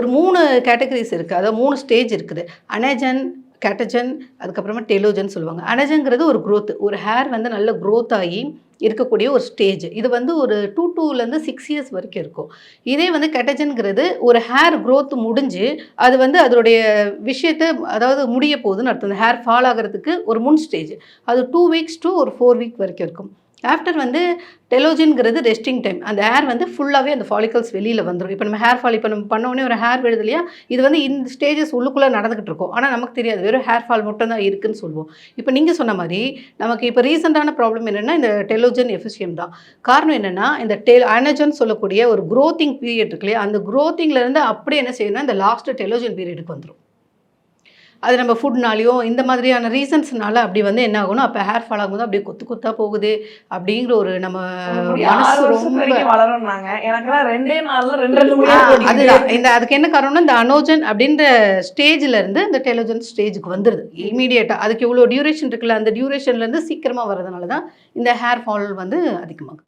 ஒரு 3 கேட்டகரிஸ் இருக்குது. அதாவது 3 ஸ்டேஜ் இருக்குது. அனேஜன், கேட்டஜன், அதுக்கப்புறமா டெலோஜன் சொல்லுவாங்க. அனேஜன்ங்கிறது ஒரு குரோத். ஒரு ஹேர் வந்து நல்ல குரோத் ஆகி இருக்கக்கூடிய ஒரு ஸ்டேஜ். இது வந்து ஒரு 2 to 6 இயர்ஸ் வரைக்கும் இருக்கும். இதே வந்து கேட்டஜன்ங்கிறது ஒரு ஹேர் குரோத் முடிஞ்சு, அது வந்து அதனுடைய விஷயத்த அதாவது முடிய போகுதுன்னு அர்த்தம். அந்த ஹேர் ஃபால் ஆகுறதுக்கு ஒரு முன் ஸ்டேஜ். அது 2 வீக்ஸ் டூ ஒரு 4 வீக் வரைக்கும் இருக்கும். ஆஃப்டர் வந்து டெலோஜின்ங்கிறது ரெஸ்டிங் டைம். அந்த ஹேர் வந்து ஃபுல்லாவே அந்த ஃபாலிகல்ஸ் வெளியில வந்துரும். இப்ப நம்ம ஹேர் ஃபால் இப்ப நம்ம பண்ண உடனே ஒரு ஹேர் விழுது இல்லையா? இது வந்து இந்த ஸ்டேஜஸ் உள்ளுக்குள்ள நடந்துகிட்டு இருக்கும். ஆனா நமக்கு தெரியாது. வெறும் ஹேர் ஃபால் மட்டும் தான் இருக்குன்னு சொல்லுவோம். இப்ப நீங்க சொன்ன மாரி, நமக்கு இப்ப ரீசென்ட்டான ப்ராப்ளம் என்னன்னா, இந்த டெலோஜன் எஃபிஷியம் தான். காரணம் என்னன்னா, இந்த அனஜன் சொல்லக்கூடிய ஒரு குரோத்திங் பீரியட் இருக்கு இல்லையா? அந்த குரோத்திங்ல இருந்து அப்படியே என்ன செய்யும்னா, இந்த லாஸ்ட் டெலோஜன் பீரியடுக்கு வந்துரும். அது நம்ம ஃபுட்னாலயோ, இந்த மாதிரியான ரீசன்ஸ்னால அப்படி வந்து என்ன ஆகும்னா, அப்ப ஹேர் ஃபால் ஆகும்போது அப்படியே கொத்து கொத்தா போகுது. அப்படிங்கிற ஒரு நம்ம முடி 6 மனசு வருஷம் ரொம்ப வரைக்கும் வளரும்னாங்க. எனக்கெல்லாம் 2 நாள்ல 2 முடியா கொட்டிக்கிட்டே அதுதான். இருக்கு. அதுக்கு என்ன காரணம்னா, இந்த அனோஜன் அப்படின்ற ஸ்டேஜ்ல இருந்து இந்த டெலோஜன் ஸ்டேஜ்க்கு வந்துருது. இம்மீடியட்டா. அதுக்கு இவ்வளோ டியூரேஷன் இருக்குல்ல, அந்த டியூரேஷன்ல இருந்து சீக்கிரமா வரதுனால தான் இந்த ஹேர் ஃபால் வந்து அதிகமாகுது.